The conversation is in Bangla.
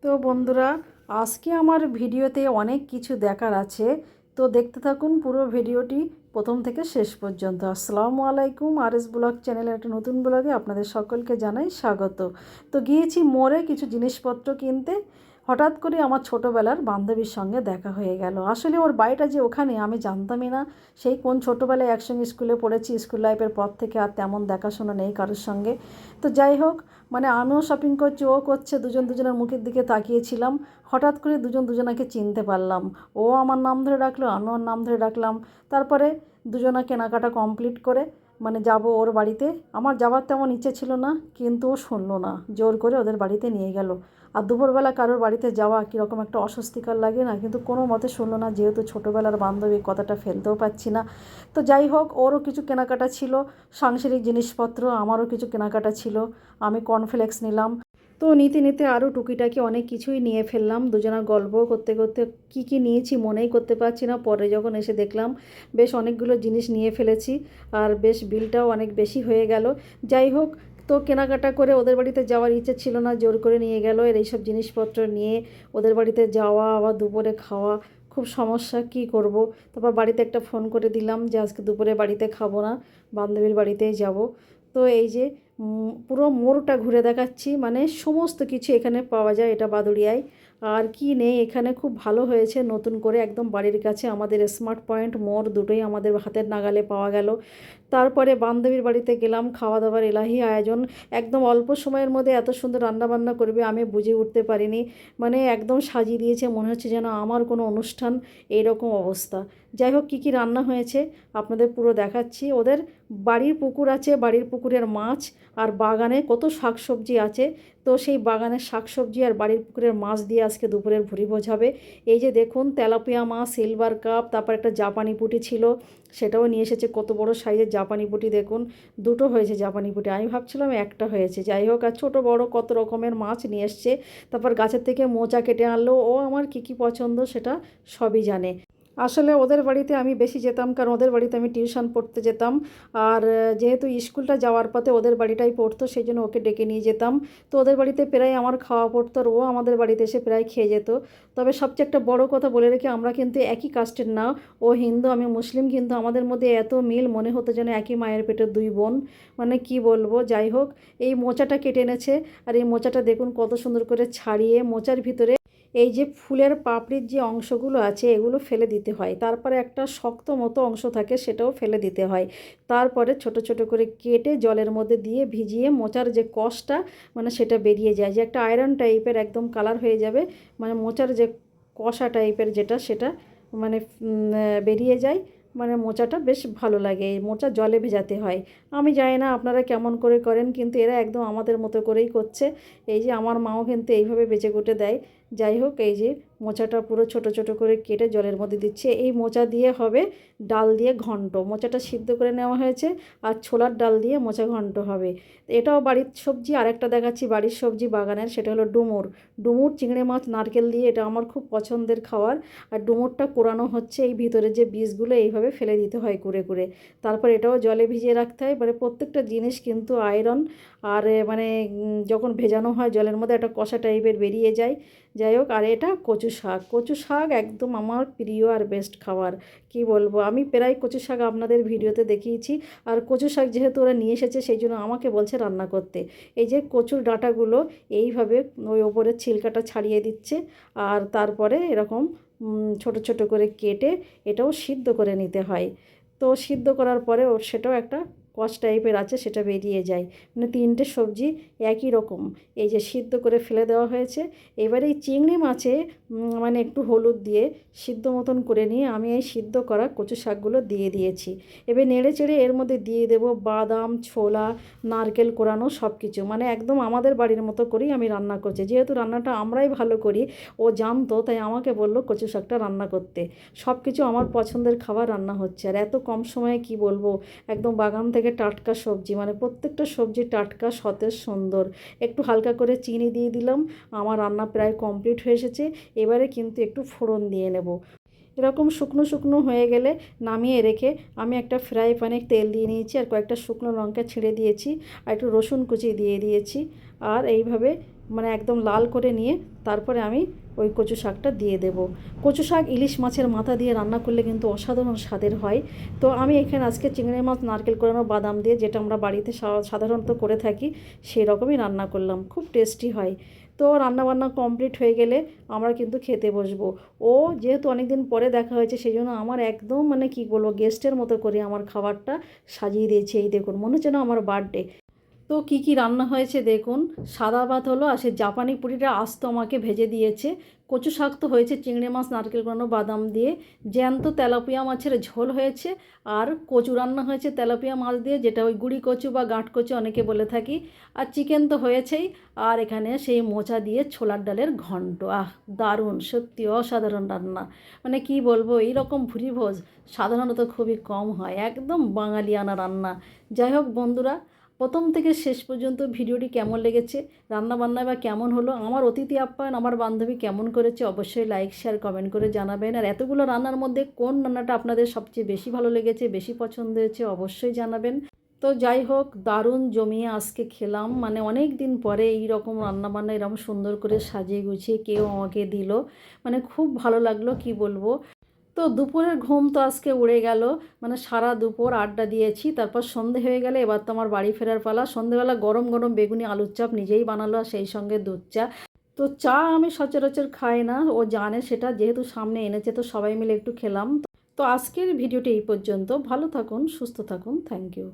তো বন্ধুরা, আজকে আমার ভিডিওতে অনেক কিছু দেখার আছে। তো দেখতে থাকুন পুরো ভিডিওটি প্রথম থেকে শেষ পর্যন্ত। আসসালামু আলাইকুম, আরএস ব্লগ চ্যানেলের একটা নতুন ব্লগে আপনাদের সকলকে জানাই স্বাগত। তো গিয়েছি মোড়ে কিছু জিনিসপত্র কিনতে। হঠাৎ করে আমার ছোটোবেলার বান্ধবীর সঙ্গে দেখা হয়ে গেল। আসলে ওর বাড়িটা যে ওখানে আমি জানতামই না। সেই কোন ছোটোবেলায় একসঙ্গে স্কুলে পড়েছি, স্কুল লাইফের পর থেকে আর তেমন দেখাশোনা নেই কারোর সঙ্গে। তো যাই হোক, মানে আমিও শপিং করছি, ও করছে, দুজন দুজনের মুখের দিকে তাকিয়েছিলাম। হঠাৎ করে দুজন দুজনাকে চিনতে পারলাম। ও আমার নাম ধরে ডাকলো, আমি ওর নাম ধরে ডাকলাম। তারপরে দুজনা কেনাকাটা কমপ্লিট করে মানে যাব ওর বাড়িতে। আমার যাবার তেমন ইচ্ছে ছিল না, কিন্তু ও শুনলো না, জোর করে ওদের বাড়িতে নিয়ে গেল। আর দুপুরবেলা কারোর বাড়িতে যাওয়া কীরকম একটা অস্বস্তিকর লাগে না, কিন্তু কোনো মতে শুনলো না, যেহেতু ছোটোবেলার বান্ধবী, কথাটা ফেলতেও পারছি না। তো যাই হোক, ওরও কিছু কেনাকাটা ছিল, সাংসারিক জিনিসপত্র, আমারও কিছু কেনাকাটা ছিল। আমি কর্নফ্লেক্স নিলাম। তো নিতে নিতে আরও টুকিটাকি অনেক কিছুই নিয়ে ফেললাম। দুজনা গল্প করতে করতে কি কি নিয়েছি মনেই করতে পারছি না। পরে যখন এসে দেখলাম বেশ অনেকগুলো জিনিস নিয়ে ফেলেছি, আর বেশ বিলটাও অনেক বেশি হয়ে গেল। যাই হোক, তো কেনাকাটা করে ওদের বাড়িতে যাওয়ার ইচ্ছে ছিল না, জোর করে নিয়ে গেল। এর এইসব জিনিসপত্র নিয়ে ওদের বাড়িতে যাওয়া, আবার দুপুরে খাওয়া, খুব সমস্যা, কি করব। তারপর বাড়িতে একটা ফোন করে দিলাম যে আজকে দুপুরে বাড়িতে খাবো না, বান্ধবীর বাড়িতেই যাব। তো এই যে পুরো মোড়টা ঘুরে দেখাচ্ছি, মানে সমস্ত কিছু এখানে পাওয়া যায় এটা বাদুড়িয়ায়। আর কি নেই এখানে, খুব ভালো হয়েছে নতুন করে, একদম বাড়ির কাছে আমাদের স্মার্ট পয়েন্ট মোড় দুটোই আমাদের হাতের নাগালে পাওয়া গেল। তারপরে বান্ধবীর বাড়িতে গেলাম, খাওয়া দাওয়ার এলাহি আয়োজন। একদম অল্প সময়ের মধ্যে এত সুন্দর রান্নাবান্না করবে আমি বুঝে উঠতে পারিনি। মানে একদম সাজিয়ে দিয়েছে, মনে হচ্ছে যেন আমার কোনো অনুষ্ঠান, এইরকম অবস্থা। যাই হোক, কী কী রান্না হয়েছে আপনাদের পুরো দেখাচ্ছি। ওদের বাড়ির পুকুর আছে, বাড়ির পুকুরের মাছ, আর বাগানে কত শাকসবজি আছে। তো সেই বাগানের শাকসবজি আর বাড়ির পুকুরের মাছ দিয়ে আজকে দুপুরের ভুরিভোজ হবে। এই যে দেখুন, তেলাপিয়া মাছ, সিলভার কাপ, তারপর একটা জাপানি পুঁটি ছিল, সেটাও নিয়ে এসেছে। কত বড় সাইজের জাপানি পুঁটি দেখুন, দুটো হয়েছে জাপানি পুঁটি, আমি ভাবছিলাম একটা হয়েছে। যাই হোক, আর ছোটো বড় কত রকমের মাছ নিয়ে এসছে। তারপর গাছের থেকে মোচা কেটে আনলো। ও আমার কী কী পছন্দ সেটা সবই জানে। আসলে ওদের বাড়িতে আমি বেশি যেতাম, কারণ ওদের বাড়িতে আমি টিউশন পড়তে যেতাম। আর যেহেতু স্কুলটা যাওয়ার পথে ওদের বাড়িটাই পড়তো, সেই জন্য ওকে ডেকে নিয়ে যেতাম। তো ওদের বাড়িতে প্রায় আমার খাওয়া পড়তো, আর ও আমাদের বাড়িতে এসে প্রায় খেয়ে যেত। তবে সবচেয়ে একটা বড় কথা বলে রেখে, আমরা কিন্তু একই কাস্টের না। ও হিন্দু, আমি মুসলিম, কিন্তু আমাদের মধ্যে এত মিল, মনে হতো যেন একই মায়ের পেটের দুই বোন। মানে কি বলবো। যাই হোক, এই মোচাটা কেটে এনেছে। আর এই মোচাটা দেখুন কত সুন্দর করে ছাড়িয়ে, মোচার ভিতরে এই যে ফুলের পাপড়ির যে অংশগুলো আছে এগুলো ফেলে দিতে হয়। তারপরে একটা শক্ত মতো অংশ থাকে, সেটাও ফেলে দিতে হয়। তারপরে ছোট ছোট করে কেটে জলের মধ্যে দিয়ে ভিজিয়ে মোচার যে কষটা, মানে সেটা বেরিয়ে যায়, যে একটা আয়রন টাইপের একদম কালার হয়ে যাবে। মানে মোচার যে কষা টাইপের যেটা, সেটা মানে বেরিয়ে যায়। মানে মোচাটা বেশ ভালো লাগে। এই মোচা জলে ভেজাতে হয়। আমি জানি না আপনারা কেমন করে করেন, কিন্তু এরা একদম আমাদের মতো করেই করছে। এই যে আমার মাও কিন্তু এইভাবে বেঁচে কুটে দেয়। যাই হোক, এই যে মোচাটা পুরো ছোট ছোট করে কেটে জলের মধ্যে দিচ্ছে। এই মোচা দিয়ে হবে ডাল দিয়ে ঘন্ট। মোচাটা সিদ্ধ করে নেওয়া হয়েছে, আর ছোলার ডাল দিয়ে মোচা ঘন্ট হবে। এটাও বাড়ির সবজি। আরেকটা দেখাচ্ছি বাড়ির সবজি বাগানের, সেটা হলো ডুমুর। ডুমুর চিংড়ি মাছ নারকেল দিয়ে, এটা আমার খুব পছন্দের খাবার। আর ডুমুরটা কোরানো হচ্ছে, এই ভিতরে যে বীজগুলো এইভাবে ফেলে দিতে হয় কুড়ে কুড়ে। তারপর এটাও জলে ভিজিয়ে রাখতে হয়। মানে প্রত্যেকটা জিনিস কিন্তু আয়রন। আর মানে যখন ভেজানো হয় জলের মধ্যে একটা কষা টাইপের বেরিয়ে যায়। যাই হোক, আর এটা কচু শাক। কচু শাক একদম আমার প্রিয় আর বেস্ট খাবার। কি বলবো, আমি প্রায় কচু শাক আপনাদের ভিডিওতে দেখিয়েছি। আর কচু শাক যেহেতু ওরা নিয়ে এসেছে, সেই জন্য আমাকে বলছে রান্না করতে। এই যে কচুর ডাঁটাগুলো এইভাবে ওই ওপরের ছিলকাটা ছাড়িয়ে দিচ্ছে, আর তারপরে এরকম ছোট ছোট করে কেটে এটাও সিদ্ধ করে নিতে হয়। তো সিদ্ধ করার পরে ওর সেটাও একটা কষ টাইপের আছে, সেটা বেরিয়ে যায়। মানে তিনটে সবজি একই রকম এই যে সিদ্ধ করে ফেলে দেওয়া হয়েছে। এবারে এই চিংড়ি মাছে মানে একটু হলুদ দিয়ে সিদ্ধ মতন করে নিয়ে আমি এই সিদ্ধ করা কচু শাকগুলো দিয়ে দিয়েছি। এবার নেড়ে চেড়ে এর মধ্যে দিয়ে দেবো বাদাম, ছোলা, নারকেল কোরানো সব কিছু। মানে একদম আমাদের বাড়ির মতো করেই আমি রান্না করছি। যেহেতু রান্নাটা আমরাই ভালো করি, ও জানতো, তাই আমাকে বললো কচু শাকটা রান্না করতে। সব কিছু আমার পছন্দের খাবার রান্না হচ্ছে, আর এত কম সময়ে কি বলবো। একদম বাগান থেকে টাটকা সবজি, মানে প্রত্যেকটা সবজি টাটকা, সতেজ, সুন্দর। একটু হালকা করে চিনি দিয়ে দিলাম। আমার রান্না প্রায় কমপ্লিট হয়ে এসেছে। এবারে কিন্তু একটু ফোড়ন দিয়ে নেব। এরকম শুকনো শুকনো হয়ে গেলে নামিয়ে রেখে আমি একটা ফ্রাই প্যানে তেল দিয়ে নিয়েছি, আর কয়েকটা শুকনো লঙ্কা ছিঁড়ে দিয়েছি, আর একটু রসুন কুচি দিয়ে দিয়েছি। আর এইভাবে মানে একদম লাল করে নিয়ে তারপরে আমি ওই কচু শাকটা দিয়ে দেব। কচু শাক ইলিশ মাছের মাথা দিয়ে রান্না করলে কিন্তু অসাধারণ স্বাদের হয়। তো আমি এখানে আজকে চিংড়ি মাছ নারকেল কোরানো বাদাম দিয়ে, যেটা আমরা বাড়িতে সাধারণত করে থাকি, সেই রকমই রান্না করলাম, খুব টেস্টি হয়। তো রান্নাবান্না কমপ্লিট হয়ে গেলে আমরা কিন্তু খেতে বসবো। ও যেহেতু অনেক দিন পরে দেখা হয়েছে, সেই জন্য আমার একদম মানে কি বলবো, গেস্টের মতো করে আমার খাবারটা সাজিয়ে দিয়েছে। এই দেখুন, মনে হচ্ছে না আমার বার্থডে। তো কি কি রান্না হয়েছে দেখুন। সাদা ভাত হলো, আর সে জাপানি পুরিটা আস্ত আমাকে ভেজে দিয়েছে। কচু শাক তো হয়েছে চিংড়ি মাছ নারকেল কোরানো বাদাম দিয়ে। জ্যান্ত তেলাপিয়া মাছের ঝোল হয়েছে। আর কচু রান্না হয়েছে তেলাপিয়া মাছ দিয়ে, যেটা ওই গুঁড়ি কচু বা গাঁট কচু অনেকে বলে থাকি। আর চিকেন তো হয়েছেই। আর এখানে সেই মোচা দিয়ে ছোলার ডালের ঘন্ট। দারুণ, সত্যি অসাধারণ রান্না। মানে কি বলবো, এইরকম ভুরিভোজ সাধারণত খুবই কম হয়, একদম বাঙালিয়ানা রান্না। যাই হোক বন্ধুরা, প্রথম থেকে শেষ পর্যন্ত ভিডিওটি কেমন লেগেছে, রান্নাবান্না বা কেমন হলো, আমার অতিথি আপ্যায়ন আমার বান্ধবী কেমন করেছে, অবশ্যই লাইক শেয়ার কমেন্ট করে জানাবেন। আর এতগুলো রান্নার মধ্যে কোন রান্নাটা আপনাদের সবচেয়ে বেশি ভালো লেগেছে, বেশি পছন্দ হয়েছে, অবশ্যই জানাবেন। তো যাই হোক, দারুণ জমিয়ে আজকে খেলাম। মানে অনেক দিন পরে এই রকম রান্নাবান্না এরকম সুন্দর করে সাজিয়ে গুছিয়ে কেউ আমাকে দিল, মানে খুব ভালো লাগলো, কি বলবো। তো দুপুরের ঘুম তো আজকে উড়ে গেল। মানে সারা দুপুর আড্ডা দিয়েছি, তারপর সন্ধে হয়ে গেলে এবার তো আমার বাড়ি ফেরার পালা। সন্ধেবেলা গরম গরম বেগুনি আলুর চপ নিজেই বানালো, আর সেই সঙ্গে দুধ চা। তো চা আমি সচরাচর খাই না, ও জানে সেটা, যেহেতু সামনে এনেছে তো সবাই মিলে একটু খেলাম। তো আজকের ভিডিওটি এই পর্যন্ত। ভালো থাকুন, সুস্থ থাকুন, থ্যাংক ইউ।